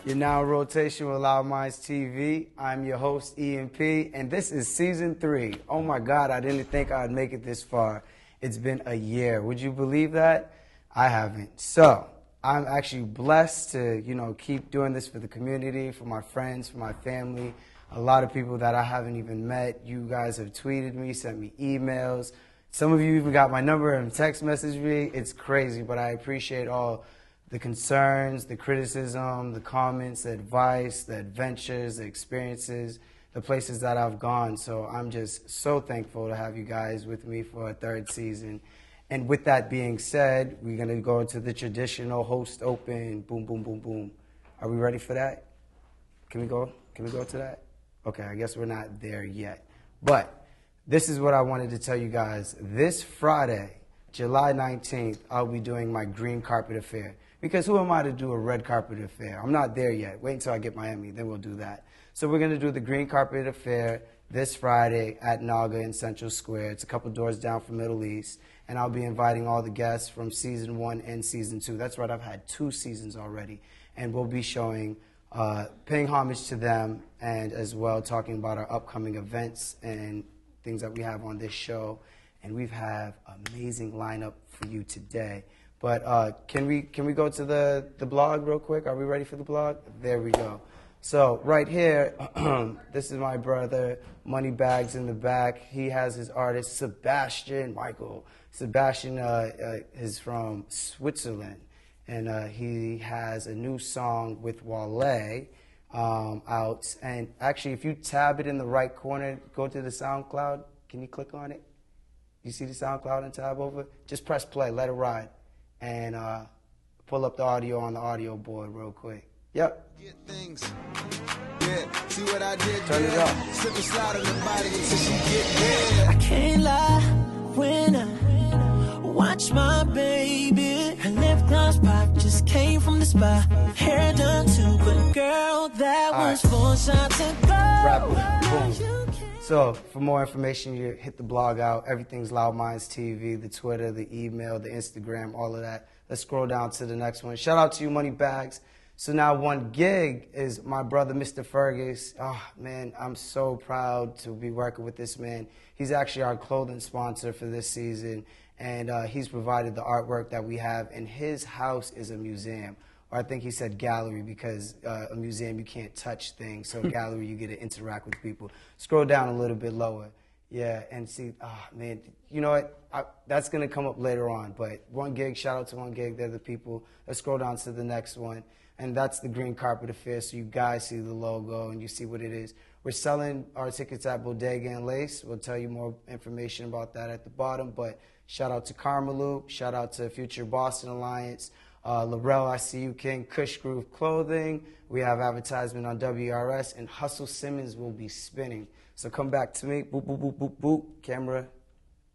You're now in rotation with LoudMindsTV. I'm your host, EMP, and this is Season 3. Oh my God, I didn't think I'd make it this far. It's been a year. Would you believe that? I haven't. So, I'm actually blessed to, keep doing this for the community, for my friends, for my family. A lot of people that I haven't even met. You guys have tweeted me, sent me emails. Some of you even got my number and text messaged me. It's crazy, but I appreciate all the concerns, the criticism, the comments, the advice, the adventures, the experiences, the places that I've gone. So I'm just so thankful to have you guys with me for a third season. And with that being said, we're going to go into the traditional host open, boom, boom, boom, boom. Are we ready for that? Can we go to that? Okay, I guess we're not there yet. But this is what I wanted to tell you guys. This Friday, July 19th, I'll be doing my green carpet affair. Because who am I to do a red carpet affair? I'm not there yet. Wait until I get Miami, then we'll do that. So we're going to do the green carpet affair this Friday at Naga in Central Square. It's a couple doors down from Middle East. And I'll be inviting all the guests from Season 1 and Season 2. That's right, I've had 2 seasons already. And we'll be showing, paying homage to them and as well talking about our upcoming events and things that we have on this show. And we have an amazing lineup for you today. But can we go to the blog real quick? Are we ready for the blog? There we go. So right here, this is my brother, Moneybags in the back. He has his artist, SebastianMikael. Sebastian is from Switzerland, and he has a new song with Wale out. And actually, if you tab it in the right corner, go to the SoundCloud. Can you click on it? You see the SoundCloud and tab over? Just press play, let it ride. And pull up the audio on the audio board real quick. Yep. Things. Yeah. See what I did? Turn it up. Slip and slide on the body until she get there. I can't lie when I watch my baby. Her lip gloss pop just came from the spa. Hair done too, but girl, that was 4 shots ago. Wrap it. Boom. So, for more information, you hit the blog out. Everything's LoudMindsTV, the Twitter, the email, the Instagram, all of that. Let's scroll down to the next one. Shout out to you, Moneybags. So now OneGig is my brother, Mr. Fergus. Oh, man, I'm so proud to be working with this man. He's actually our clothing sponsor for this season, and he's provided the artwork that we have, and his house is a museum. Or I think he said gallery because a museum, you can't touch things. So gallery, you get to interact with people. Scroll down a little bit lower. Yeah, and see, man, you know what? That's going to come up later on. But OneGig, shout out to OneGig. They're the people. Let's scroll down to the next one. And that's the green carpet affair. So you guys see the logo and you see what it is. We're selling our tickets at Bodega and Lace. We'll tell you more information about that at the bottom. But shout out to Karmaloop. Shout out to Future Boston Alliance. Laurel, I See You King, Kush Groove Clothing. We have advertisement on WRS, and Hustle Simmons will be spinning. So come back to me. Boop, boop, boop, boop, boop. Camera.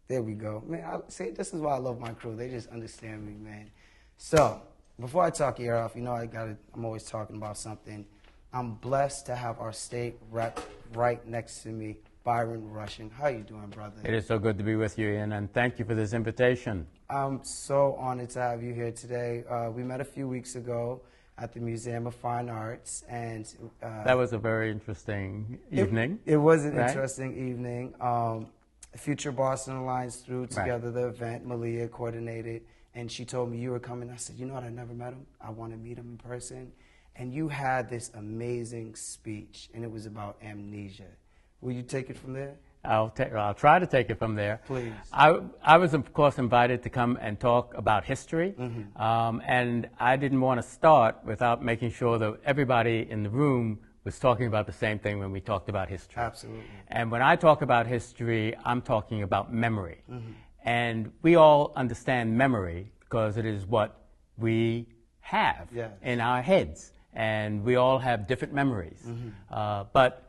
There we go. Man, see, this is why I love my crew. They just understand me, man. So, before I talk your ear off, I'm always talking about something. I'm blessed to have our state rep right next to me, Byron Rushing. How you doing, brother? It is so good to be with you, Ian, and thank you for this invitation. I'm so honored to have you here today. We met a few weeks ago at the Museum of Fine Arts, and that was a very interesting evening. It was an interesting evening. Future Boston Alliance threw together the event. Malia coordinated, and she told me you were coming. I said, you know what? I never met him. I want to meet him in person. And you had this amazing speech, and it was about amnesia. Will you take it from there? I'll try to take it from there. Please. I was, of course, invited to come and talk about history, and I didn't want to start without making sure that everybody in the room was talking about the same thing when we talked about history. Absolutely. And when I talk about history, I'm talking about memory. And we all understand memory because it is what we have in our heads, and we all have different memories. But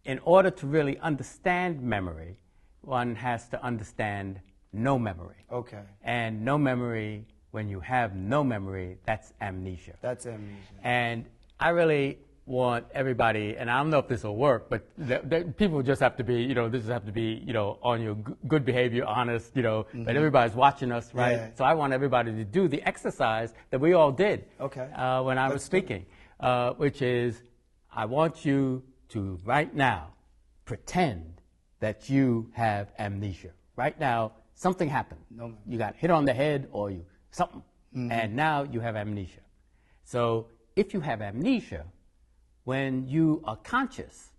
in order to really understand memory, one has to understand no memory. Okay. And no memory, when you have no memory, that's amnesia. That's amnesia. And I really want everybody, and I don't know if this will work, but people just have to be, this have to be, on your good behavior, honest, but everybody's watching us, right? Yeah. So I want everybody to do the exercise that we all did when I was speaking. which is, I want you to right now pretend that you have amnesia. Right now, something happened. No. You got hit on the head or you something, and now you have amnesia. So if you have amnesia, when you are conscious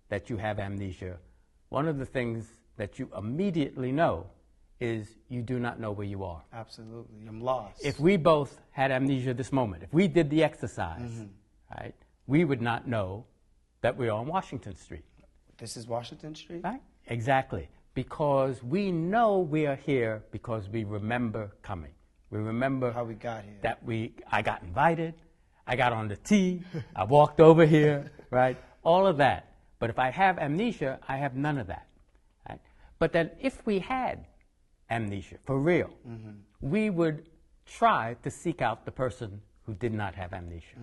that you have amnesia, one of the things that you immediately know is you do not know where you are. Absolutely. I'm lost. If we both had amnesia this moment, if we did the exercise, right, we would not know that we're on Washington Street. This is Washington Street? Right? Exactly. Because we know we are here because we remember coming. We remember how we got here. That I got invited, I got on the T, I walked over here, right? All of that. But if I have amnesia, I have none of that. Right? But then if we had amnesia, for real, we would try to seek out the person who did not have amnesia.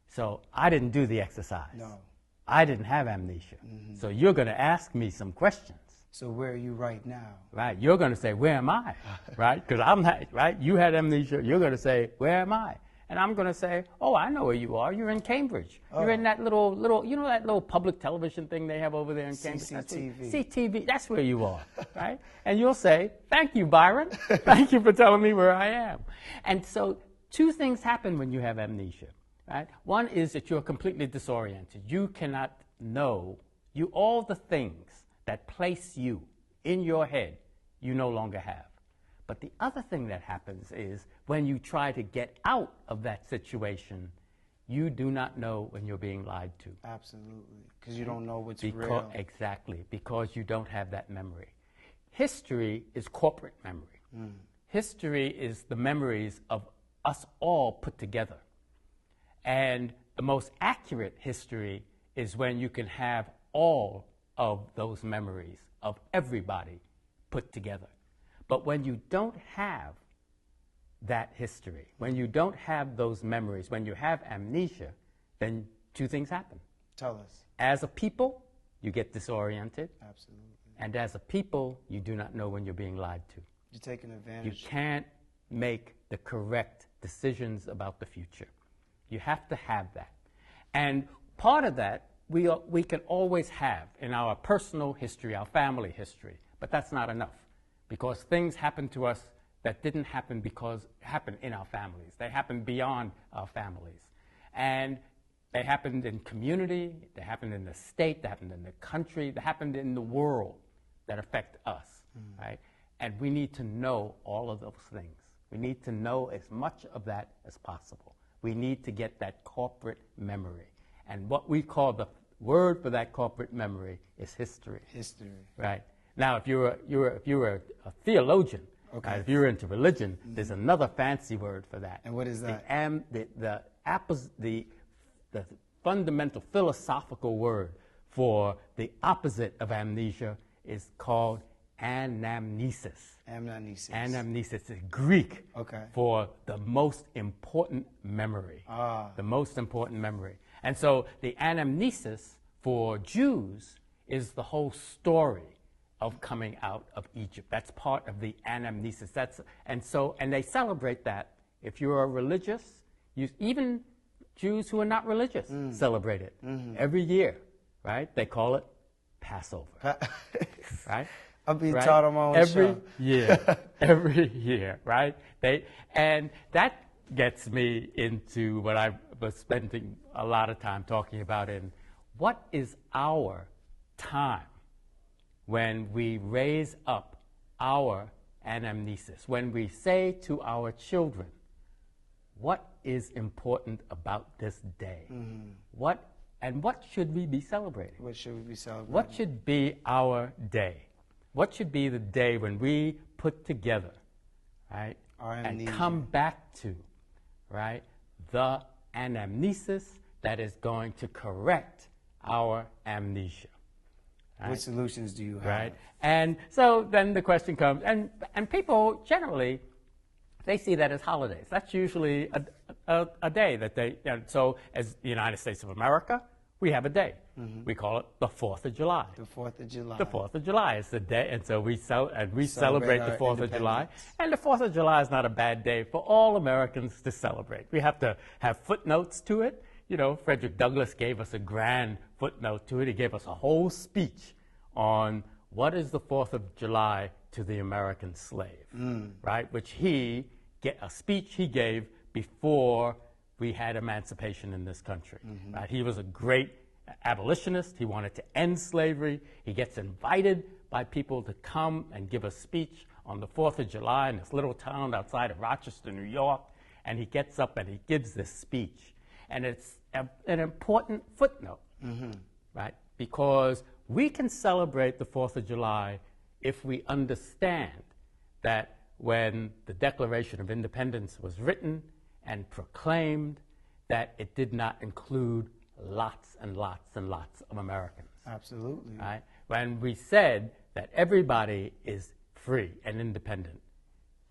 So I didn't do the exercise. No. I didn't have amnesia. So you're going to ask me some questions. So where are you right now? Right. You're going to say, where am I? Right? Because I'm not, right? You had amnesia. You're going to say, where am I? And I'm going to say, oh, I know where you are. You're in Cambridge. Oh. You're in that little, you know that little public television thing they have over there in Cambridge? CCTV. CTV. That's where you are, right? And you'll say, thank you, Byron. Thank you for telling me where I am. And so two things happen when you have amnesia, right? One is that you're completely disoriented. You cannot know all the things that place you in your head, you no longer have. But the other thing that happens is when you try to get out of that situation, you do not know when you're being lied to. Absolutely, because you don't know what's real. Exactly, because you don't have that memory. History is corporate memory. History is the memories of us all put together. And the most accurate history is when you can have all of those memories of everybody put together. But when you don't have that history, when you don't have those memories, when you have amnesia, then two things happen. Tell us. As a people, you get disoriented. Absolutely. And as a people, you do not know when you're being lied to. You're taking advantage. You can't make the correct decisions about the future. You have to have that. And part of that, we can always have in our personal history, our family history, but that's not enough because things happen to us that didn't happen because happened in our families. They happened beyond our families. And they happened in community, they happened in the state, they happened in the country, they happened in the world that affect us, right? And we need to know all of those things. We need to know as much of that as possible. We need to get that corporate memory. And what we call the word for that corporate memory is history. History. Right. Now, if you're a theologian, okay, right, if you're into religion, there's another fancy word for that. And what is that? The fundamental philosophical word for the opposite of amnesia is called anamnesis. Anamnesis. Anamnesis is Greek, okay, for the most important memory. The most important memory. And so the anamnesis for Jews is the whole story of coming out of Egypt. That's part of the anamnesis. And they celebrate that. If you are religious, even Jews who are not religious celebrate it every year, right? They call it Passover, right? I'll be taught on my own every year, every year, right? And that gets me into what I was spending a lot of time talking about in what is our time when we raise up our anamnesis, when we say to our children, what is important about this day? What should we be celebrating? What should we be celebrating? What should be our day? What should be the day when we put together, right, and come back to, right, the anamnesis that is going to correct our amnesia? Right? What solutions do you have? Right, and so then the question comes, and people generally, they see that as holidays. That's usually a day that they, so as the United States of America, we have a day. We call it the 4th of July. The 4th of July. The 4th of July is the day, and so we celebrate the 4th of July. And the 4th of July is not a bad day for all Americans to celebrate. We have to have footnotes to it. you know, Frederick Douglass gave us a grand footnote to it. He gave us a whole speech on what is the 4th of July to the American slave, right? Which a speech he gave before we had emancipation in this country, right? He was a great abolitionist. He wanted to end slavery. He gets invited by people to come and give a speech on the 4th of July in this little town outside of Rochester, New York, and he gets up and he gives this speech. And it's an important footnote, right? Because we can celebrate the 4th of July if we understand that when the Declaration of Independence was written and proclaimed, that it did not include lots and lots and lots of Americans. Absolutely. Right? When we said that everybody is free and independent,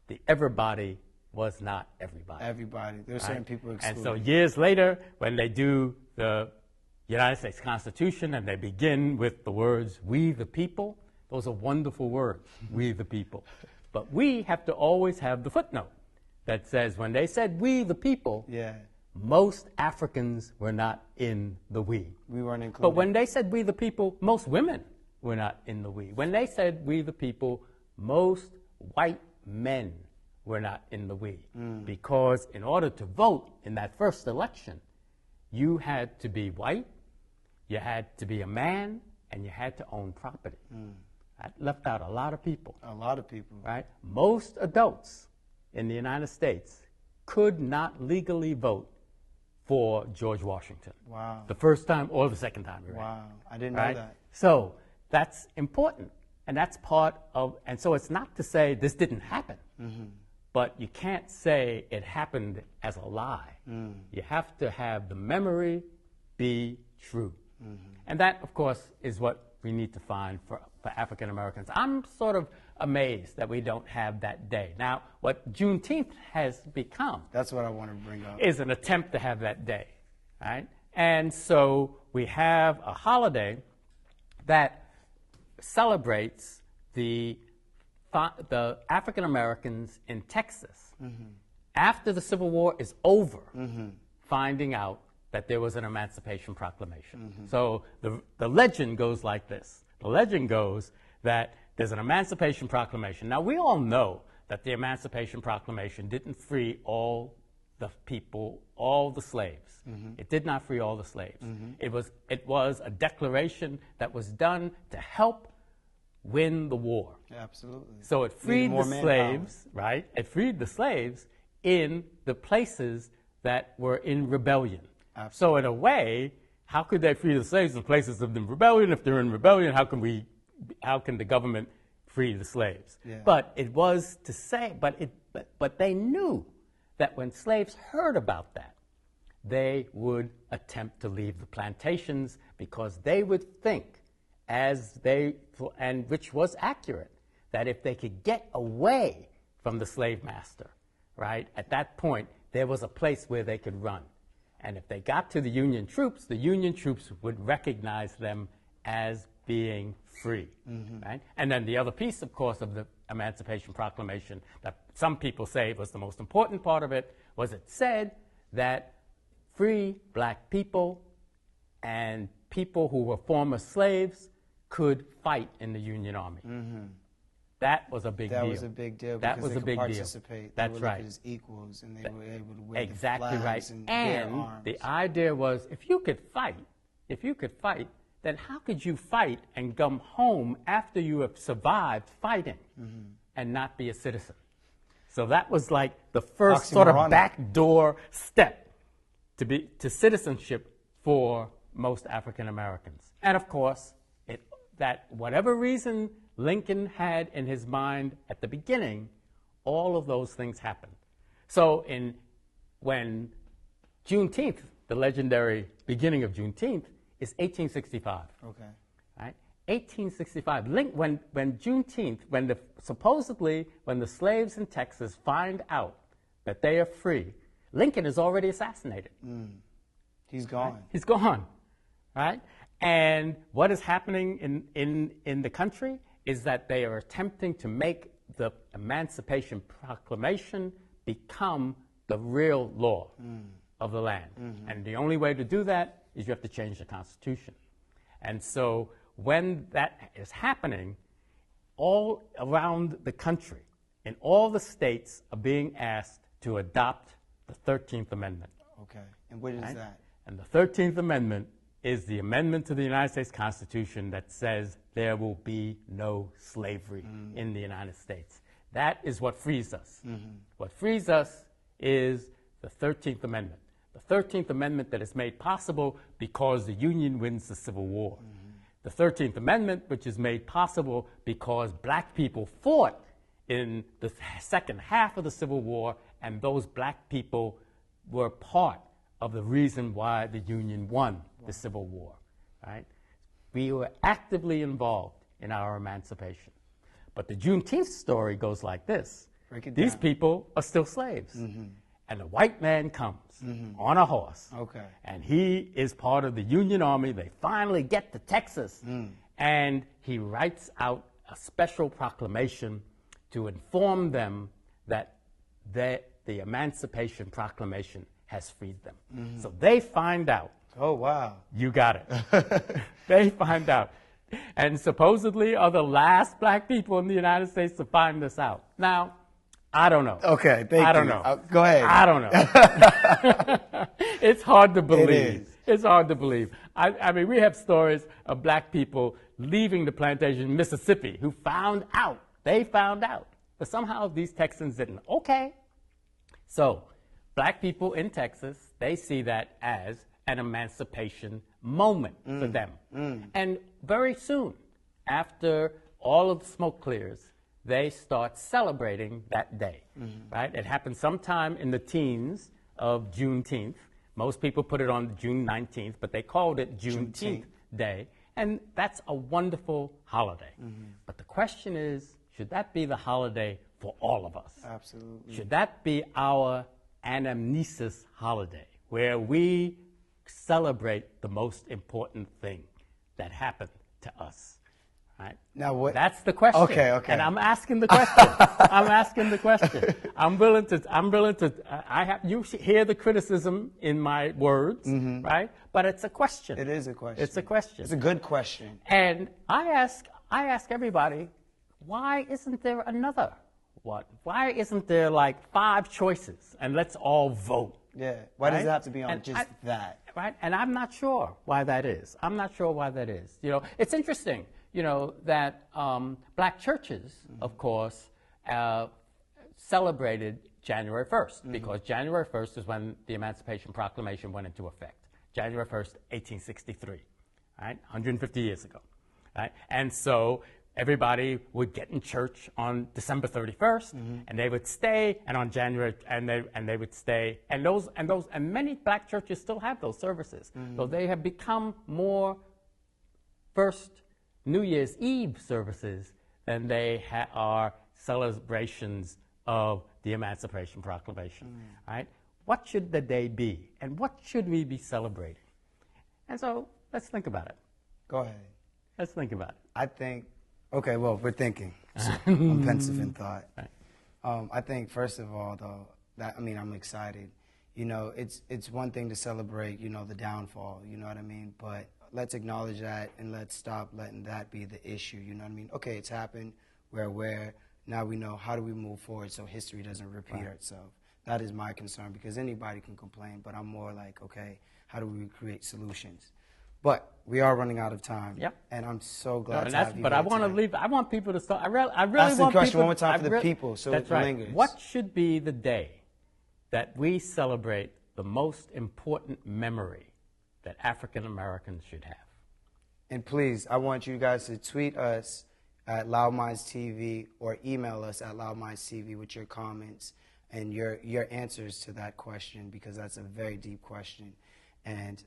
the everybody was not everybody. Everybody. There's certain people excluded. And so years later, when they do the United States Constitution and they begin with the words, "we the people," those are wonderful words, "we the people." But we have to always have the footnote that says when they said "we the people," most Africans were not in the "we." We weren't included. But when they said "we the people," most women were not in the "we." When they said "we the people," most white men were not in the "we." Because in order to vote in that first election, you had to be white, you had to be a man, and you had to own property. That left out a lot of people. A lot of people. Right? Most adults in the United States could not legally vote for George Washington. Wow. The first time or the second time. Wow. I didn't know that. So that's important. And that's part of, and so it's not to say this didn't happen, but you can't say it happened as a lie. You have to have the memory be true. And that, of course, is what we need to find for African Americans. I'm sort of amazed that we don't have that day. Now, what Juneteenth has become, that's what I want to bring up, is an attempt to have that day, right? And so we have a holiday that celebrates the African Americans in Texas after the Civil War is over, finding out that there was an Emancipation Proclamation. So the legend goes like this. The legend goes that there's an Emancipation Proclamation. Now, we all know that the Emancipation Proclamation didn't free all the people, all the slaves. It did not free all the slaves. It was a declaration that was done to help win the war. Absolutely. So it freed the slaves, right? It freed the slaves in the places that were in rebellion. Absolutely. So in a way, how could they free the slaves in places of rebellion? If they're in rebellion, how can the government free the slaves? But it was to say, but they knew that when slaves heard about that, they would attempt to leave the plantations because they would think, and which was accurate, that if they could get away from the slave master, right, at that point, there was a place where they could run. And if they got to the Union troops would recognize them as being free, right? And then the other piece, of course, of the Emancipation Proclamation that some people say was the most important part of it was it said that free black people and people who were former slaves could fight in the Union Army. That was a big deal. That was a big deal. That was a big deal. That's right. As equals, and they were able to wave exactly flags right. And the idea was, if you could fight, then how could you fight and come home after you have survived fighting and not be a citizen? So that was like the first sort of backdoor step to citizenship for most African Americans. And of course, that whatever reason Lincoln had in his mind at the beginning, all of those things happened. So when Juneteenth, the legendary beginning of Juneteenth, is 1865. Okay. Right? 1865. When Juneteenth, supposedly when the slaves in Texas find out that they are free, Lincoln is already assassinated. He's gone. Right? He's gone. Right? And what is happening in the country is that they are attempting to make the Emancipation Proclamation become the real law. of the land. And the only way to do that is you have to change the Constitution. And so when that is happening, all around the country, in all the states are being asked to adopt the 13th Amendment. Okay. And what is that? And the 13th Amendment is the amendment to the United States Constitution that says there will be no slavery in the United States. That is what frees us. What frees us is the 13th Amendment. The 13th Amendment that is made possible because the Union wins the Civil War. The 13th Amendment, which is made possible because black people fought in the second half of the Civil War, and those black people were part of the reason why the Union won the Civil War, right? We were actively involved in our emancipation. But the Juneteenth story goes like this. These people are still slaves. And a white man comes on a horse. Okay. And he is part of the Union Army. They finally get to Texas. And he writes out a special proclamation to inform them that the Emancipation Proclamation has freed them. So they find out. Oh, wow. You got it. They find out. And supposedly are the last black people in the United States to find this out. Now, I don't know. Okay, thank you. I don't know. Go ahead. I don't know. It's hard to believe. It is. It's hard to believe. I mean, we have stories of black people leaving the plantation in Mississippi who found out. They found out. But somehow these Texans didn't. Okay. So, black people in Texas, they see that as an emancipation moment for them. And very soon, after all of the smoke clears, they start celebrating that day, right? It happened sometime in the teens of Juneteenth. Most people put it on June 19th, but they called it Juneteenth Day. And that's a wonderful holiday. But the question is, should that be the holiday for all of us? Absolutely. Should that be our anamnesis holiday, where we celebrate the most important thing that happened to us? Right? Now what? That's the question. Okay. And I'm asking the question. I'm asking the question. I'm willing to. You hear the criticism in my words, right? But it's a question. It is a question. It's a question. It's a good question. And I ask everybody, why isn't there another one? Why isn't there like 5 choices and let's all vote? Yeah. Why does right? it have to be on just that? Right. And I'm not sure why that is. I'm not sure why that is. You know, it's interesting. You know, that black churches, of course, celebrated January 1st, because January 1st is when the Emancipation Proclamation went into effect. January 1st, 1863, right? 150 years ago, right? And so everybody would get in church on December 31st, and they would stay, and on January, and they would stay, and many black churches still have those services. So they have become more first New Year's Eve services than they are celebrations of the Emancipation Proclamation, right? What should the day be, and what should we be celebrating? And so let's think about it. Go ahead. Let's think about it. I think, okay, well, we're thinking. So I'm pensive in thought. Right. I think, first of all, though, I'm excited. You know, it's one thing to celebrate, you know, the downfall, you know what I mean? But let's acknowledge that and let's stop letting that be the issue, you know what I mean? Okay, it's happened, we're aware, now we know how do we move forward so history doesn't repeat itself. That is my concern, because anybody can complain, but I'm more like, okay, how do we create solutions? But we are running out of time, and I'm so glad to have you. But I want to leave. I want people to start. I really Ask want the question people, one more time for the people, so that's it right. lingers. What should be the day that we celebrate the most important memory that African Americans should have? And please, I want you guys to tweet us at LoudMindsTV or email us at LoudMindsTV with your comments and your answers to that question, because that's a very deep question. And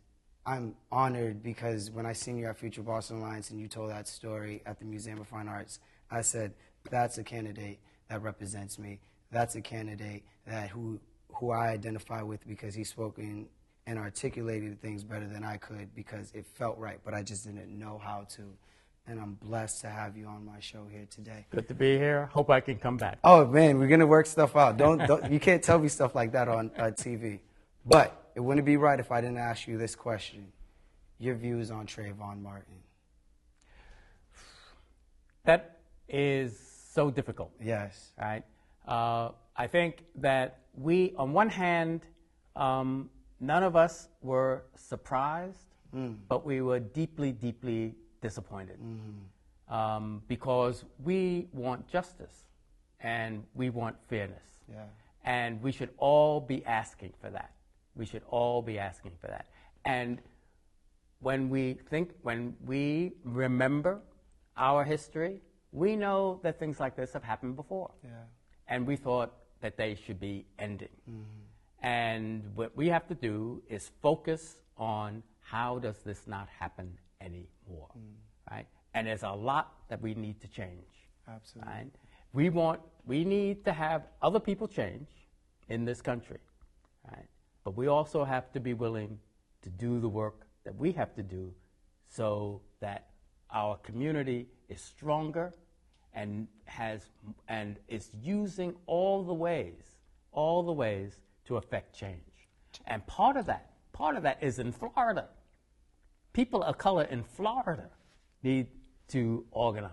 I'm honored, because when I seen you at Future Boston Alliance and you told that story at the Museum of Fine Arts, I said, that's a candidate that represents me. That's a candidate that who I identify with, because he's spoken and articulated things better than I could, because it felt right, but I just didn't know how to. And I'm blessed to have you on my show here today. Good to be here. Hope I can come back. Oh man, we're gonna work stuff out. Don't you can't tell me stuff like that on TV. But it wouldn't be right if I didn't ask you this question. Your views on Trayvon Martin. That is so difficult. Yes. Right? I think that we, on one hand, none of us were surprised, but we were deeply, deeply disappointed because we want justice and we want fairness. Yeah. And we should all be asking for that. We should all be asking for that. And when we remember our history, we know that things like this have happened before. Yeah. And we thought that they should be ending. And what we have to do is focus on how does this not happen anymore, right? And there's a lot that we need to change. Absolutely. Right? We need to have other people change in this country, right? But we also have to be willing to do the work that we have to do so that our community is stronger and is using all the ways to affect change. And part of that is in Florida. People of color in Florida need to organize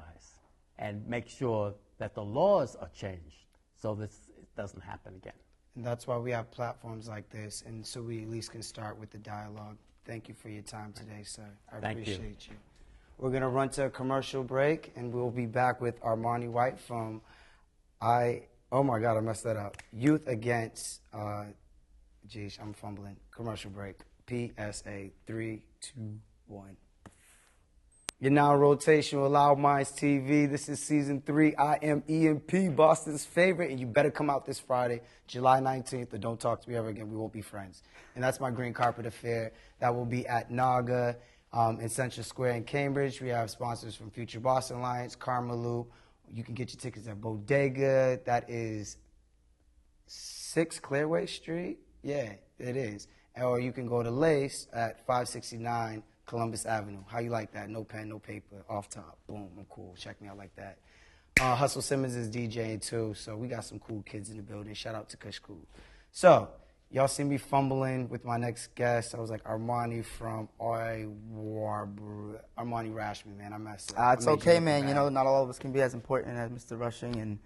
and make sure that the laws are changed so this doesn't happen again. And that's why we have platforms like this, and so we at least can start with the dialogue. Thank you for your time today, sir. I appreciate you. We're going to run to a commercial break, and we'll be back with Armani White from oh my God, I messed that up. Youth Against, geez, I'm fumbling. Commercial break. PSA 3, 2, 1. You're now in rotation with LoudMindsTV. This is season 3. I am EMP, Boston's favorite, and you better come out this Friday, July 19th, or don't talk to me ever again. We won't be friends. And that's my green carpet affair. That will be at Naga in Central Square in Cambridge. We have sponsors from Future Boston Alliance, Karma Loop. You can get your tickets at Bodega. That is 6 Clearway Street. Yeah, it is. Or you can go to Lace at 569 Columbus Avenue. How you like that? No pen, no paper, off top. Boom, I'm cool. Check me out like that. Hustle Simmons is DJing too, so we got some cool kids in the building. Shout out to Kush Cool. So, y'all see me fumbling with my next guest. I was like Armani from Armani Rashmi, man. I messed up. It's okay, man. You know, not all of us can be as important as Mr. Rushing and,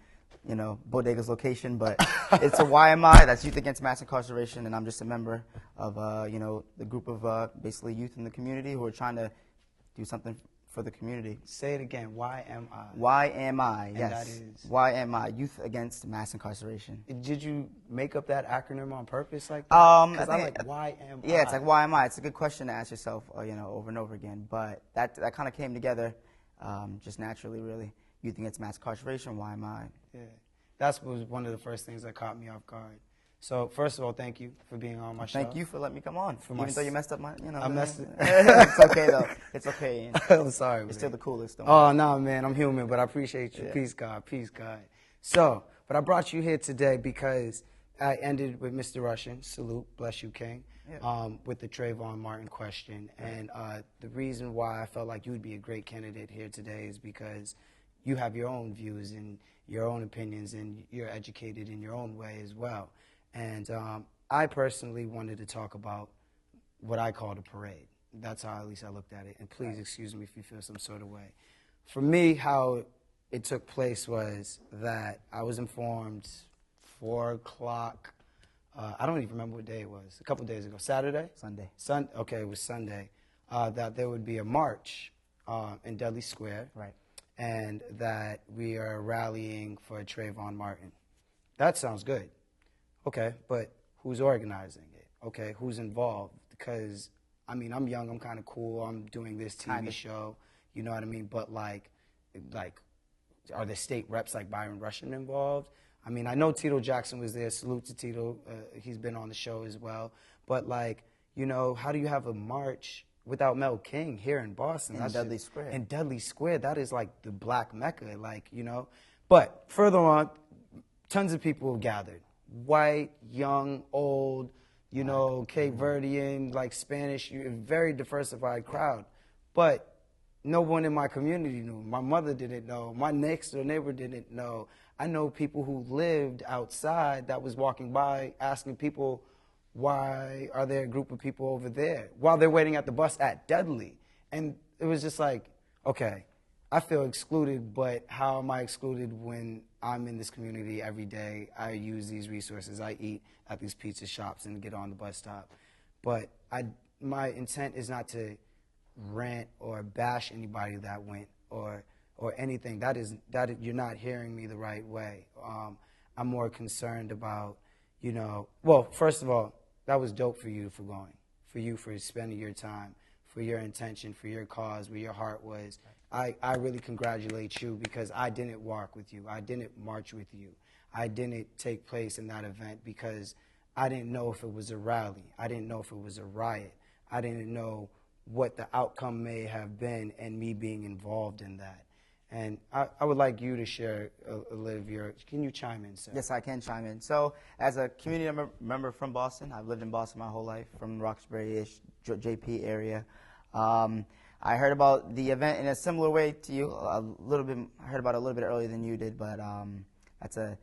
you know, Bodega's location, but it's a YMI, that's Youth Against Mass Incarceration, and I'm just a member of, you know, the group of basically youth in the community who are trying to do something for the community. Say it again, YMI. YMI, yes. And that is? YMI, Youth Against Mass Incarceration. Did you make up that acronym on purpose like that? Because I like YMI. Yeah, it's like YMI. It's a good question to ask yourself, you know, over and over again, but that kind of came together just naturally, really. Youth Against Mass Incarceration, YMI. Yeah, that was one of the first things that caught me off guard. So, first of all, thank you for being on my show. Thank you for letting me come on. Even though you messed up my, you know. I messed it. It's okay, though. It's okay. I'm sorry, man. You're still the coolest, don't Oh, no, man. I'm human, but I appreciate you. Yeah. Peace, God. Peace, God. So, but I brought you here today because I ended with Mr. Russian. Salute. Bless you, King. Yeah. With the Trayvon Martin question. And the reason why I felt like you would be a great candidate here today is because you have your own views and your own opinions, and you're educated in your own way as well. And I personally wanted to talk about what I call the parade. That's how at least I looked at it. And please excuse me if you feel some sort of way. For me, how it took place was that I was informed 4 o'clock. I don't even remember what day it was. A couple days ago. Saturday? Sunday. Okay, it was Sunday. That there would be a march in Dudley Square. Right. And that we are rallying for Trayvon Martin. That sounds good. Okay, but who's organizing it? Okay, who's involved? Because, I mean, I'm young, I'm kind of cool, I'm doing this TV show, you know what I mean? But, like, are there state reps like Byron Russian involved? I mean, I know Tito Jackson was there. Salute to Tito. He's been on the show as well. But, like, you know, how do you have a march without Mel King here in Boston? In Dudley Square. In Dudley Square. That is, like, the black Mecca, like, you know? But further on, tons of people gathered. White, young, old, you know, Cape Verdean, like Spanish, very diversified crowd. But no one in my community knew. My mother didn't know. My next door neighbor didn't know. I know people who lived outside that was walking by asking people, why are there a group of people over there while they're waiting at the bus at Dudley? And it was just like, okay, I feel excluded, but how am I excluded when I'm in this community every day? I use these resources. I eat at these pizza shops and get on the bus stop. But my intent is not to rant or bash anybody that went or anything. That you're not hearing me the right way. I'm more concerned about, well, first of all, that was dope for you for going, for you for spending your time, for your intention, for your cause, where your heart was. I really congratulate you because I didn't walk with you. I didn't march with you. I didn't take place in that event because I didn't know if it was a rally. I didn't know if it was a riot. I didn't know what the outcome may have been and me being involved in that. And I would like you to share a little of your, can you chime in, sir? Yes, I can chime in. So as a community member from Boston, I've lived in Boston my whole life, from Roxbury-ish, JP area. I heard about the event in a similar way to you, I heard about it a little bit earlier than you did, but that's a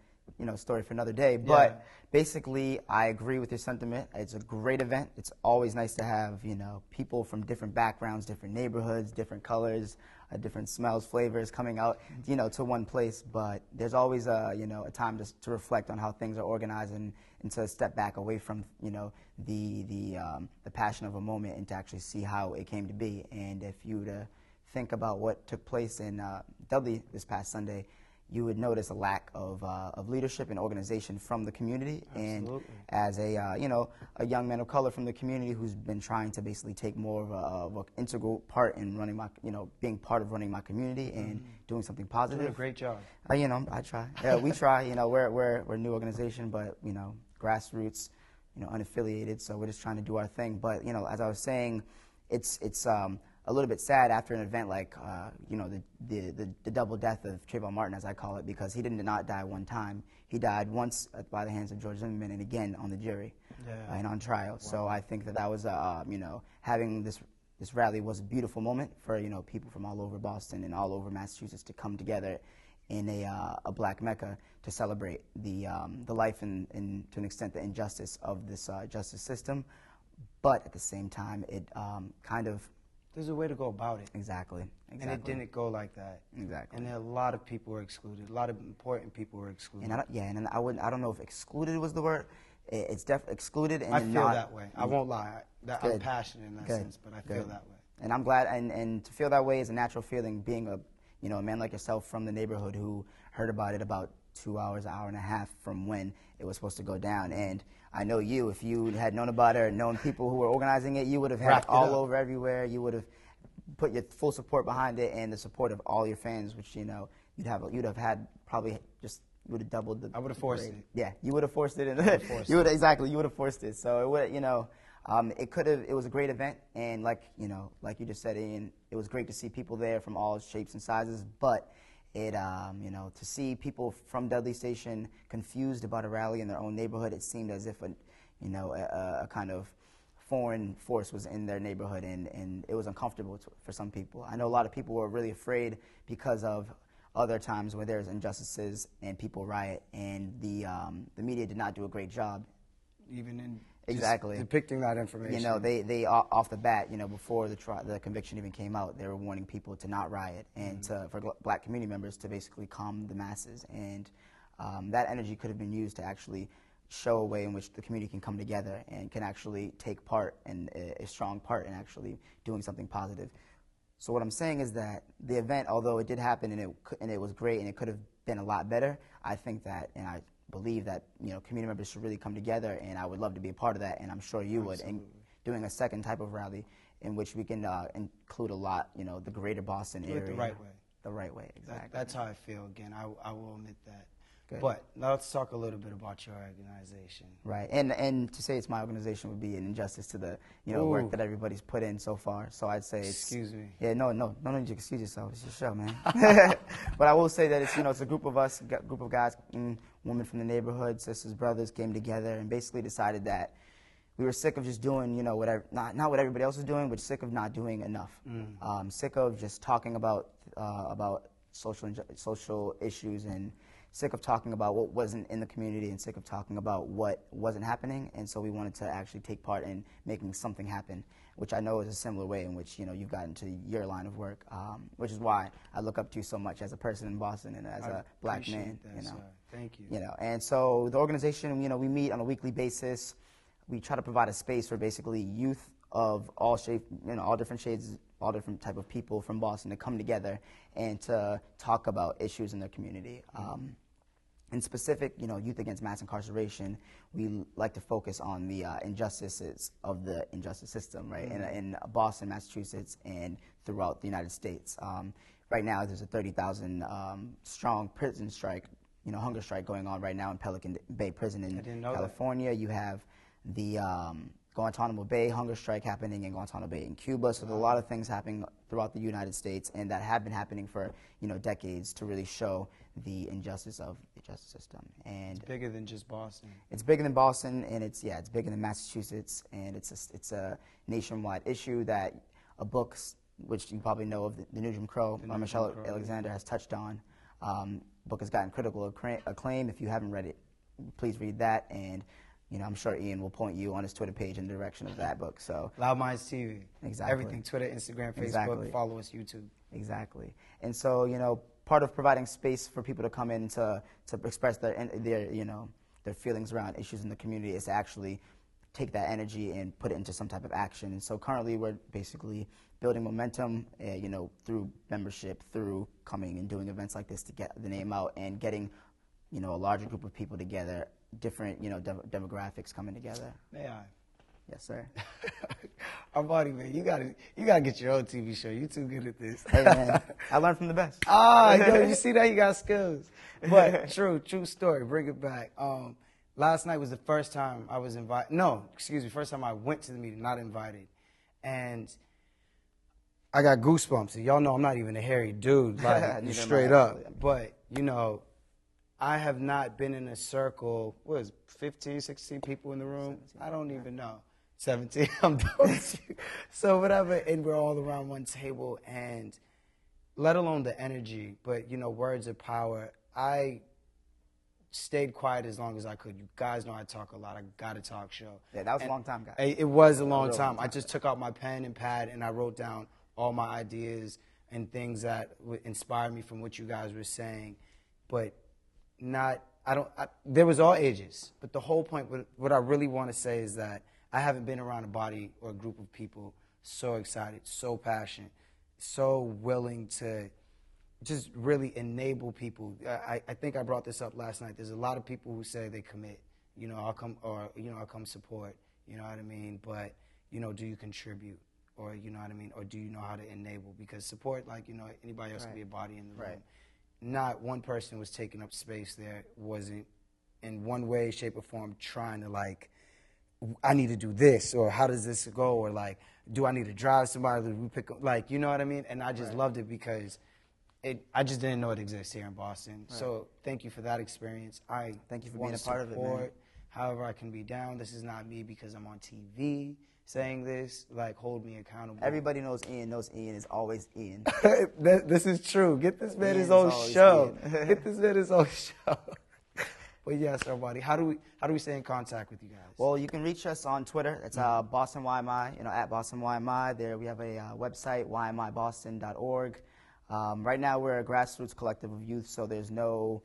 story for another day. But basically, I agree with your sentiment. It's a great event. It's always nice to have, people from different backgrounds, different neighborhoods, different colors, different smells, flavors coming out, to one place. But there's always a time to reflect on how things are organized and to step back away from, the passion of a moment and to actually see how it came to be. And if you were to think about what took place in Dudley this past Sunday, you would notice a lack of leadership and organization from the community. Absolutely. And as a young man of color from the community who's been trying to basically take more of an integral part in running my, being part of running my community and doing something positive. Doing a great job. I try. Yeah, we try. We're a new organization, but grassroots, unaffiliated. So we're just trying to do our thing. But as I was saying, it's a little bit sad after an event like, the double death of Trayvon Martin, as I call it, because he did not die one time. He died once by the hands of George Zimmerman and again on the jury and on trial. Wow. So I think that was, having this rally was a beautiful moment for, people from all over Boston and all over Massachusetts to come together in a black Mecca to celebrate the life and to an extent the injustice of this justice system. But at the same time, it kind of... There's a way to go about it. Exactly. And it didn't go like that. Exactly. And a lot of people were excluded. A lot of important people were excluded. And I don't know if excluded was the word. It's definitely excluded. And I feel that way. I won't lie. I'm passionate in that sense, but I feel that way. And I'm glad. And to feel that way is a natural feeling. Being a man like yourself from the neighborhood who heard about it about 2 hours, an hour and a half from when it was supposed to go down. And I know you, if you had known about it or known people who were organizing it, you would have had it all over everywhere. You would have put your full support behind it and the support of all your fans, which, you'd have had probably just, you would have doubled the... I would have forced it. Yeah, you would have forced it. You would have forced it. So it would, it was a great event. And like you just said, Ian, it was great to see people there from all shapes and sizes, but it, to see people from Dudley Station confused about a rally in their own neighborhood, it seemed as if a kind of foreign force was in their neighborhood, and it was uncomfortable for some people. I know a lot of people were really afraid because of other times where there's injustices and people riot, and the media did not do a great job. Even in exactly depicting that information. They off the bat, before the conviction even came out, they were warning people to not riot and for black community members to basically calm the masses. And that energy could have been used to actually show a way in which the community can come together and can actually take part and a strong part in actually doing something positive. So what I'm saying is that the event, although it did happen and it was great and it could have been a lot better, I think that, and I believe that community members should really come together, and I would love to be a part of that, and I'm sure you would. And doing a second type of rally in which we can include a lot, the greater Boston area. Do it the right way. The right way, exactly. That's how I feel. Again, I will admit that. Good. But now let's talk a little bit about your organization. Right, and to say it's my organization would be an injustice to the work that everybody's put in so far. So I'd say it's... Excuse me. Yeah, no need to excuse yourself. It's your show, man. But I will say that it's it's a group of us, group of guys and women from the neighborhood, sisters, brothers, came together and basically decided that we were sick of just doing whatever, not what everybody else was doing, but sick of not doing enough. Sick of just talking about social issues and sick of talking about what wasn't in the community and sick of talking about what wasn't happening, and so we wanted to actually take part in making something happen, which I know is a similar way in which, you know, you've gotten to your line of work, which is why I look up to you so much as a person in Boston and as a black man. That, you know, sir. Thank you. You know, and so the organization, you know, we meet on a weekly basis. We try to provide a space for basically youth of all shape, you know, all different shades, all different type of people from Boston to come together and to talk about issues in their community. In specific, you know, youth against mass incarceration, we like to focus on the injustices of the injustice system, right? In Boston, Massachusetts, and throughout the United States. Right now, there's a 30,000 strong prison strike, you know, hunger strike going on right now in Pelican Bay Prison in California. You have the Guantanamo Bay hunger strike happening in Guantanamo Bay in Cuba. So there's a lot of things happening throughout the United States and that have been happening for, you know, decades to really show the injustice of the justice system. And it's bigger than just Boston. It's bigger than Boston, and it's bigger than Massachusetts, and it's a nationwide issue that a book, which you probably know of, The New Jim Crow, by Michelle Alexander, has touched on. Book has gotten critical acclaim. If you haven't read it, please read that. And you know, I'm sure Ian will point you on his Twitter page in the direction of that book. So LoudMindsTV. Exactly. Everything, Twitter, Instagram, Facebook. Exactly. Follow us, YouTube. Exactly. And so, you know, part of providing space for people to come in to express their you know, their feelings around issues in the community is to actually take that energy and put it into some type of action. And so currently we're basically building momentum, you know, through membership, through coming and doing events like this to get the name out and getting, you know, a larger group of people together, different, you know, demographics coming together. May I? Yes, sir. Armani, man, you gotta get your own TV show. You too good at this. Hey, man, I learned from the best. Yo, you see that? You got skills. But true story. Bring it back. Last night was the first time I was invited. No, excuse me, first time I went to the meeting, not invited. And I got goosebumps. Y'all know I'm not even a hairy dude, like straight up. But, you know, I have not been in a circle, what is it, 15, 16 people in the room? 17, I don't even know. 17, I'm done with you. So whatever, and we're all around one table, and let alone the energy, but, you know, words of power. I stayed quiet as long as I could. You guys know I talk a lot. I got a talk show. Yeah, that was a long time, guys. It was a long time. I just took out my pen and pad, and I wrote down all my ideas and things that would inspire me from what you guys were saying. But there was all ages, but the whole point, what I really want to say is that I haven't been around a body or a group of people so excited, so passionate, so willing to just really enable people. I think I brought this up last night. There's a lot of people who say they commit, you know, I'll come support, you know what I mean? But, you know, do you contribute? Or, you know what I mean? Or do you know how to enable? Because support, like, you know, anybody else can be a body in the room. Not one person was taking up space there, wasn't in one way, shape, or form trying to, like, I need to do this, or how does this go, or, like, do I need to drive somebody to pick up, like, you know what I mean? And I just loved it because I just didn't know it exists here in Boston. So thank you for that experience. Thank you for being a part of it, man. However I can be down. This is not me because I'm on TV saying this, like, hold me accountable. Everybody knows Ian is always Ian. This is true. Get this man his own show. Get this man his own show. But yes, everybody, how do we stay in contact with you guys? Well, you can reach us on Twitter. It's BostonYMI, you know, at BostonYMI. There we have a website, ymiboston.org. Right now we're a grassroots collective of youth, so there's no,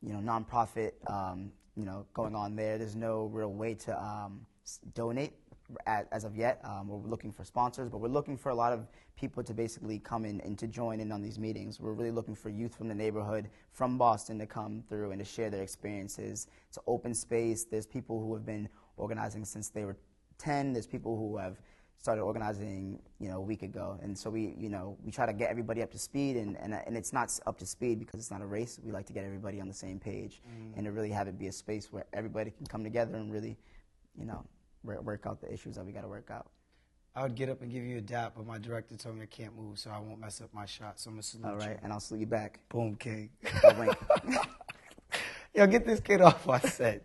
you know, nonprofit, you know, going on there. There's no real way to donate as of yet. We're looking for sponsors, but we're looking for a lot of people to basically come in and to join in on these meetings. We're really looking for youth from the neighborhood, from Boston, to come through and to share their experiences. It's an open space. There's people who have been organizing since they were 10. There's people who have started organizing, you know, a week ago. And so we try to get everybody up to speed, and it's not up to speed because it's not a race. We like to get everybody on the same page and to really have it be a space where everybody can come together and really, you know, work out the issues that we got to work out. I would get up and give you a dap, but my director told me I can't move, so I won't mess up my shot. So I'm going to salute you. All right, and I'll salute you back. Boom, king. Wink. Yo, get this kid off my set.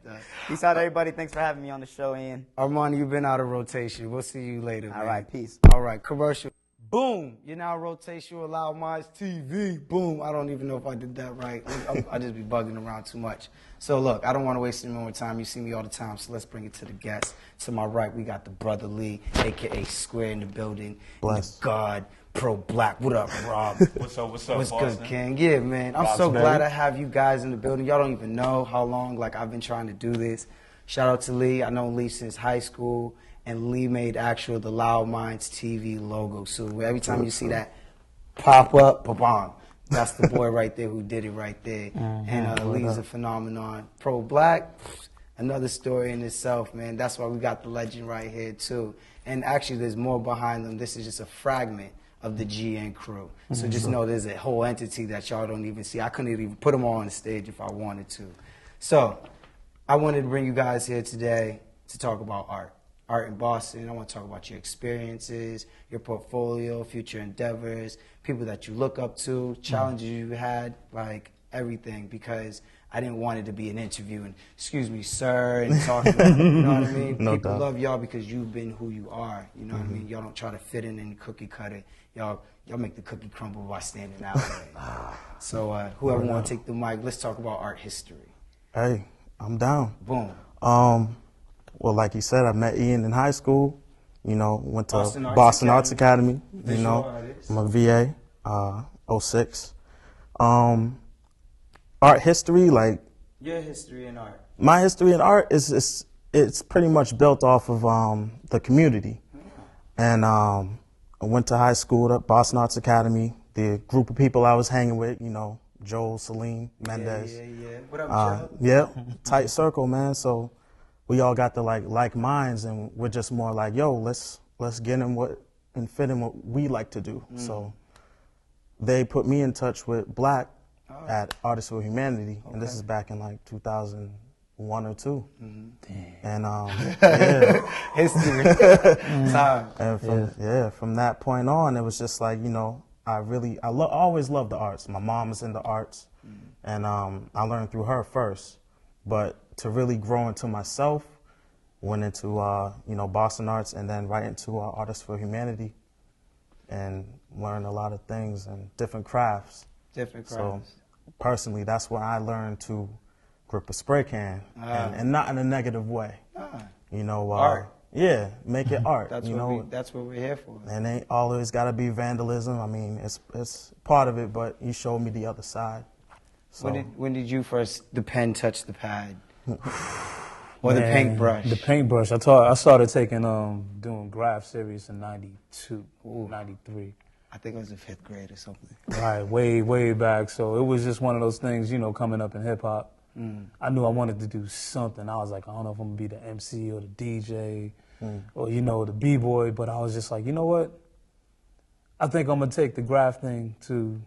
Peace out, everybody. Thanks for having me on the show, Ian. Armani, you've been out of rotation. We'll see you later, man. All right, peace. All right, commercial. Boom. You're now rotation with LoudMindsTV. Boom. I don't even know if I did that right. I just be bugging around too much. So look, I don't want to waste any more time. You see me all the time, so let's bring it to the guests. To my right, we got the brother Lee, a.k.a. Square in the building. Bless. And the God, ProBlak. What up, Rob? What's up, What's Boston? good, King? Yeah, man. I'm Bob's so glad baby. I have you guys in the building. Y'all don't even know how long I've been trying to do this. Shout out to Lee. I know Lee since high school. And Lee made the LoudMindsTV logo. So every time you see that pop up, ba-bam, that's the boy right there who did it right there. And Lee's a phenomenon. ProBlak, another story in itself, man. That's why we got the legend right here, too. And actually, there's more behind them. This is just a fragment of the GN crew. So just know there's a whole entity that y'all don't even see. I couldn't even put them all on the stage if I wanted to. So I wanted to bring you guys here today to talk about art. Art in Boston. I want to talk about your experiences, your portfolio, future endeavors, people that you look up to, challenges you've had, like everything, because I didn't want it to be an interview and, excuse me, sir, and talking about, you know what I mean? No People doubt. love y'all because you've been who you are, you know what I mean? Y'all don't try to fit in and cookie cutter. Y'all make the cookie crumble by standing out there. So whoever want to take the mic, let's talk about art history. Hey, I'm down. Boom. Well, like you said, I met Ian in high school. You know, went to Boston Arts Academy. You Visual know, artist. I'm a VA, 06. Art history, like Your history in art. my history in art it's pretty much built off of the community. And I went to high school at Boston Arts Academy. The group of people I was hanging with, you know, Joel, Celine, Mendez. Yeah. What up, Joe? Yeah, tight circle, man. So we all got the like minds, and we're just more like, yo, let's get in and fit in what we like to do. So they put me in touch with Black at Artists for Humanity, and this is back in like 2001 or 2. And yeah, History. Time. and from that point on, it was just like, you know, I always loved the arts. My mom was into arts, and I learned through her first. But to really grow into myself, went into you know, Boston Arts, and then right into Artists for Humanity, and learned a lot of things and different crafts. Different crafts. So personally, that's where I learned to grip a spray can, and not in a negative way. You know, Art. Yeah, make it art. That's you what know, that's what we're here for. and ain't always got to be vandalism. I mean, it's part of it, but you showed me the other side. So When did you first, the pen touch the pad? Or the paintbrush? The paintbrush. I started taking doing graph series in 92, 93. I think I was in 5th grade or something. Right, way back. So it was just one of those things, you know, coming up in hip hop. I knew I wanted to do something. I was like, I don't know if I'm gonna be the MC or the DJ or, you know, the B-boy, but I was just like, you know what? I think I'm gonna take the graph thing to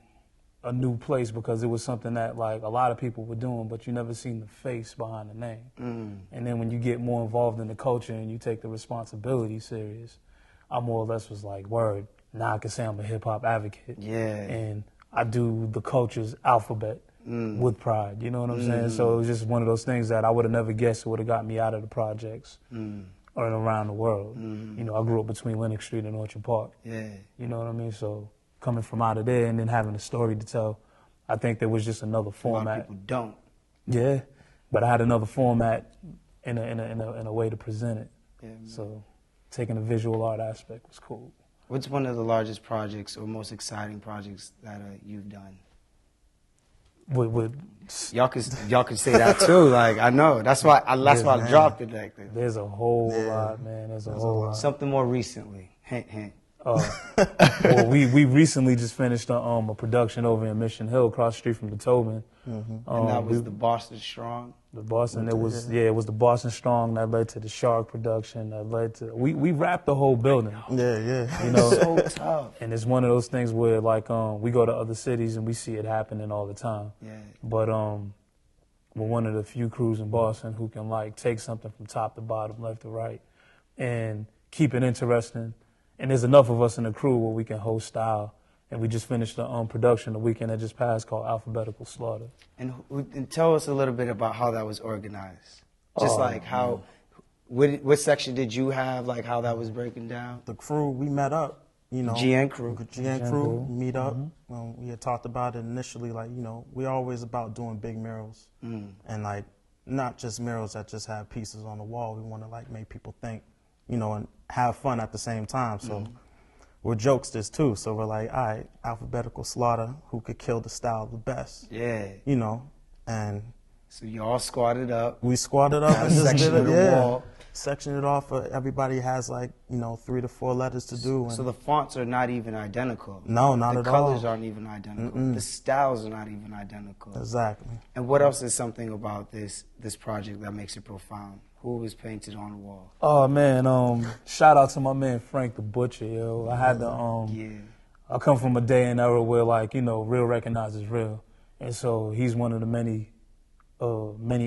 a new place, because it was something that like a lot of people were doing, but you never seen the face behind the name. And then when you get more involved in the culture and you take the responsibility serious, I more or less was like, word, now I can say I'm a hip hop advocate. Yeah. And I do the culture's alphabet with pride, you know what I'm saying? So it was just one of those things that I would have never guessed would have got me out of the projects or around the world. You know, I grew up between Lenox Street and Orchard Park. Yeah. You know what I mean? So coming from out of there and then having a story to tell, I think there was just another A format. lot of people don't. Yeah, but I had another format in a way to present it. Yeah, man. So taking the visual art aspect was cool. What's one of the largest projects or most exciting projects that you've done? Y'all could say that too. Like, I know. That's why I dropped it like that. There's a whole lot, man. There's a whole lot. Something more recently. Hint, hint. Well, we recently just finished a production over in Mission Hill, across the street from the Tobin. And that was the Boston Strong. The Boston, it was the Boston Strong that led to the Shark production. That led to we wrapped the whole building. yeah. You know, So tough. and it's one of those things where like we go to other cities and we see it happening all the time. Yeah. But we're one of the few crews in Boston who can like take something from top to bottom, left to right, and keep it interesting. And there's enough of us in the crew where we can hold style. And we just finished the production the weekend that just passed called Alphabetical Slaughter. And tell us a little bit about how that was organized. Just like how, what section did you have, like how that was breaking down? The crew, we met up you know, GN crew. GN crew meet up. We had talked about it initially, like, you know, we're always about doing big murals. And, like, not just murals that just have pieces on the wall. We want to, like, make people think, you know, and have fun at the same time. So we're jokesters, too. So we're like, all right, alphabetical slaughter, who could kill the style the best? Yeah. You know, and... So you all squatted up. We squatted up and just did it, wall. Section it off. Everybody has, like, you know, 3 to 4 letters to do. And so the fonts are not even identical. No, not at all. The colors aren't even identical. The styles are not even identical. Exactly. And what else is something about this project that makes it profound? Who was painted on the wall? Oh man, shout out to my man Frank the Butcher, yo. I had to I come from a day and era where, like, you know, real recognizes real. And so he's one of the many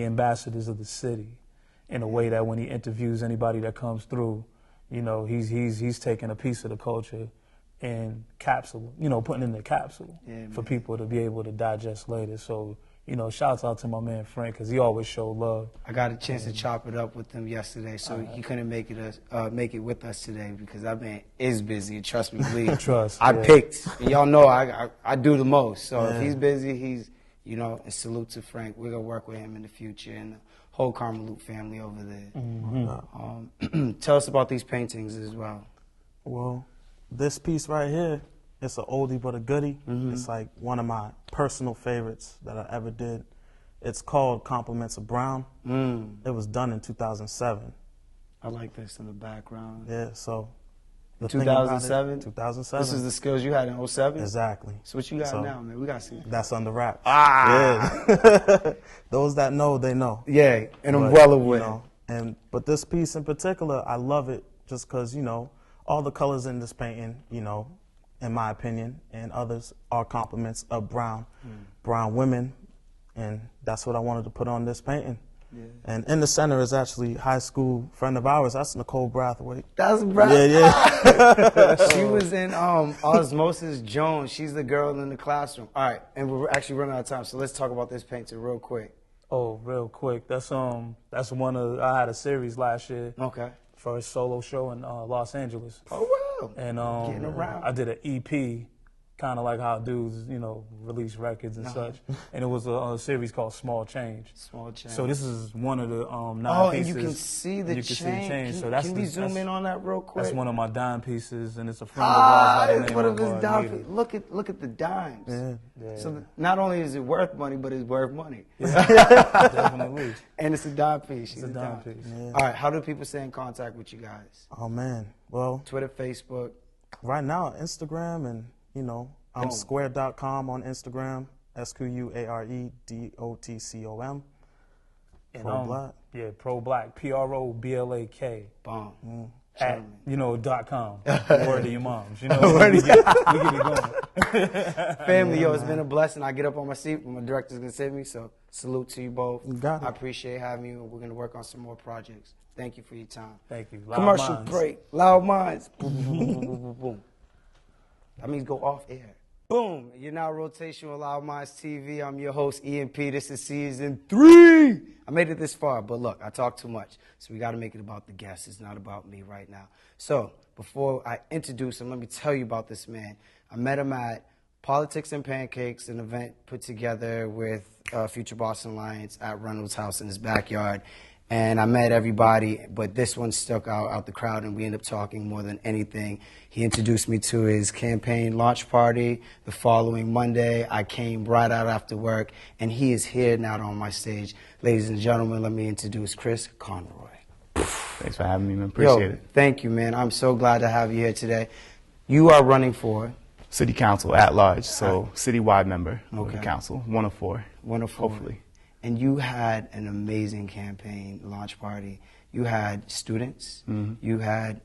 ambassadors of the city, in a way that when he interviews anybody that comes through, you know, he's taking a piece of the culture and capsule, you know, putting in the capsule for people to be able to digest later. So, you know, shouts out to my man Frank, because he always showed love. I got a chance to chop it up with him yesterday, so he couldn't make it with us today because that man is busy. Trust me, please. I picked. Y'all know I do the most. So if he's busy, he's, you know, and salute to Frank. We're going to work with him in the future and the whole Carmeloop family over there. Tell us about these paintings as well. Well, this piece right here, it's an oldie but a goodie. It's like one of my personal favorites that I ever did. It's called Compliments of Brown. It was done in 2007. I like this in the background. Yeah, so... 2007? 2007. This is the skills you had in 07? Exactly. So what you got now, man? We got to see that. That's under wraps. Yeah. Those that know, they know. Yeah, and I'm well aware. You know, but this piece in particular, I love it just because, you know, all the colors in this painting, you know, in my opinion, and others, are compliments of brown women, and that's what I wanted to put on this painting. Yeah. And in the center is actually high school friend of ours. That's Nicole Brathwaite. That's Brathwaite. Yeah. She was in Osmosis Jones. She's the girl in the classroom. All right, and we're actually running out of time, so let's talk about this painting real quick. Oh, real quick. That's one of, I had a series last year. Okay. For a solo show in Los Angeles. Oh wow. And getting around. I did an EP, kind of like how dudes, you know, release records and such. And it was a series called Small Change. Small Change. So this is one of the 9 pieces. And you can see the change. So that's can we zoom in on that real quick? That's one of my dime pieces, and it's a friend of ours by the name one of his of dime pieces. Look at the dimes. Yeah. So not only is it worth money, but it's worth money. Yeah. Definitely. And it's a dime piece. It's a dime piece. Yeah. All right, how do people stay in contact with you guys? Oh man, well, Twitter, Facebook. Right now, Instagram, and you know, I'm square.com on Instagram, SQUAREDOTCOM. And ProBlak. Yeah, ProBlak, PROBLAK. Bomb. At, you know, .com. Word to your moms. You know, we get it going. Family, yo, it's been a blessing. I get up on my seat when my director's going to send me, so salute to you both. You got it. I appreciate having you, and we're going to work on some more projects. Thank you for your time. Thank you. Commercial break. Loud Minds. Boom, boom, boom, boom, boom, boom. That means go off air. Boom. You're now rotation with LoudMindsTV. I'm your host, EMP. This is season 3. I made it this far, but look, I talk too much. So we got to make it about the guests. It's not about me right now. So before I introduce him, let me tell you about this man. I met him at Politics and Pancakes, an event put together with Future Boston Alliance at Reynolds' house in his backyard. And I met everybody, but this one stuck out the crowd, and we ended up talking more than anything. He introduced me to his campaign launch party the following Monday. I came right out after work, and he is here now on my stage. Ladies and gentlemen, let me introduce Chris Conroy. Thanks for having me, man. Appreciate it. Thank you, man. I'm so glad to have you here today. You are running for? City Council at large, so citywide member of the council, 1 of 4. 1 of 4. Hopefully. And you had an amazing campaign launch party. You had students. You had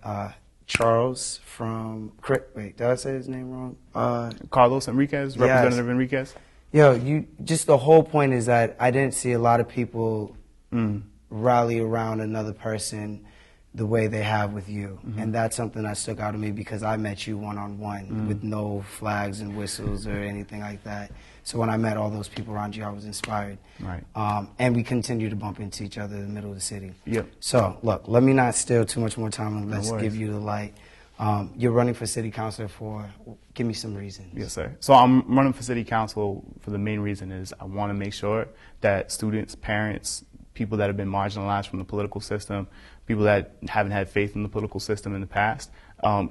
Charles from, wait, did I say his name wrong? Carlos Enriquez, Representative Enriquez. Yo, just the whole point is that I didn't see a lot of people rally around another person the way they have with you. And that's something that stuck out to me because I met you one-on-one with no flags and whistles or anything like that. So when I met all those people around you, I was inspired. Right. And we continue to bump into each other in the middle of the city. Yep. So, look, let me not steal too much more time and let's give you the light. You're running for city councilor for, give me some reasons. Yes, sir. So I'm running for city council for the main reason is I want to make sure that students, parents, people that have been marginalized from the political system, people that haven't had faith in the political system in the past,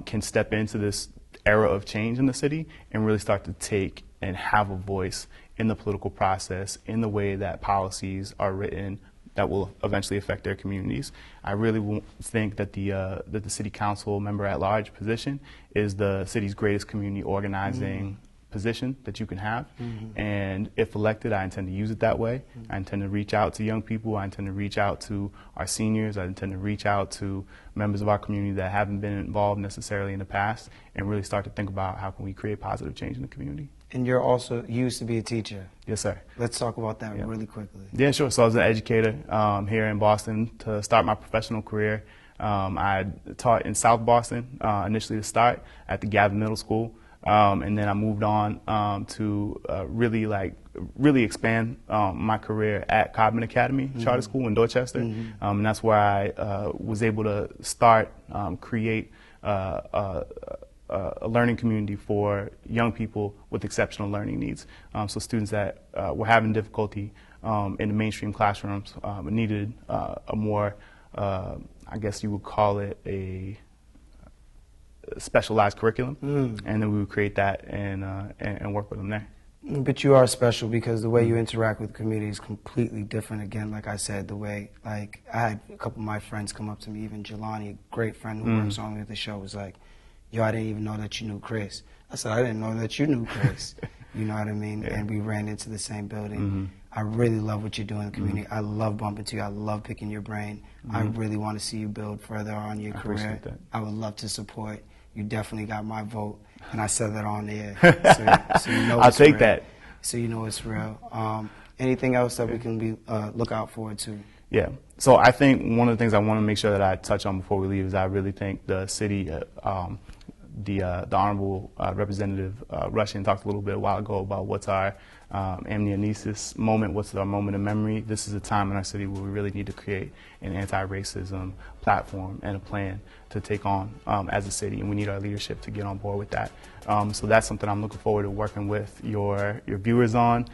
can step into this era of change in the city and really start to take and have a voice in the political process in the way that policies are written that will eventually affect their communities. I really think that the city council member at large position is the city's greatest community organizing position that you can have. And if elected, I intend to use it that way. I intend to reach out to young people. I intend to reach out to our seniors. I intend to reach out to members of our community that haven't been involved necessarily in the past and really start to think about how can we create positive change in the community. And you're also, you used to be a teacher. Yes, sir. Let's talk about that really quickly. Yeah, sure. So I was an educator here in Boston to start my professional career. I taught in South Boston initially to start at the Gavin Middle School. And then I moved on to really expand my career at Codman Academy Charter School in Dorchester. And that's where I was able to start, create a learning community for young people with exceptional learning needs. So students that were having difficulty in the mainstream classrooms needed a more, I guess you would call it a specialized curriculum, and then we would create that and work with them there. But you are special because the way you interact with the community is completely different. Again, like I said, the way, like, I had a couple of my friends come up to me, even Jelani, a great friend who works on me at the show, was like, yo, I didn't even know that you knew Chris. I said, I didn't know that you knew Chris. You know what I mean? Yeah. And we ran into the same building. I really love what you do in the community. I love bumping to you. I love picking your brain. I really want to see you build further on your career. That. I would love to support. You definitely got my vote, and I said that on the air. So you know I'll it's take real. that. So you know it's real. Anything else that we can be look out forward to? Yeah. So I think one of the things I want to make sure that I touch on before we leave is I really think the city, the Honorable Representative Rushing talked a little bit a while ago about what's our amnesis moment, what's our moment of memory. This is a time in our city where we really need to create an anti-racism platform and a plan to take on as a city, and we need our leadership to get on board with that. So that's something I'm looking forward to working with your viewers on,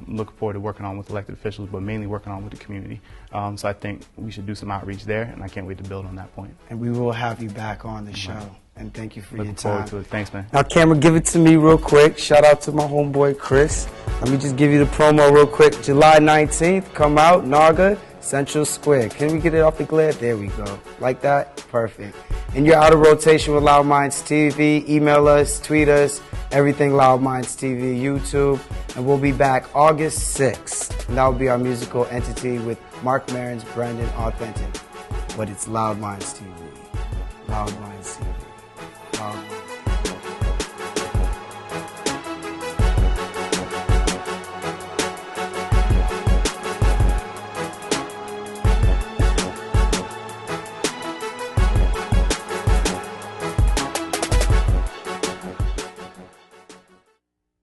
looking forward to working on with elected officials, but mainly working on with the community. So I think we should do some outreach there, and I can't wait to build on that point. And we will have you back on the show. And thank you for your time. Looking forward to it. Thanks, man. Now, camera, give it to me real quick. Shout out to my homeboy, Chris. Let me just give you the promo real quick. July 19th, come out, Naga, Central Square. Can we get it off the glare? There we go. Like that? Perfect. And you're out of rotation with LoudMindsTV. Email us, tweet us, everything LoudMindsTV, YouTube. And we'll be back August 6th. And that will be our musical entity with Mark Maron's Brandon Authentic. But it's LoudMindsTV. LoudMinds.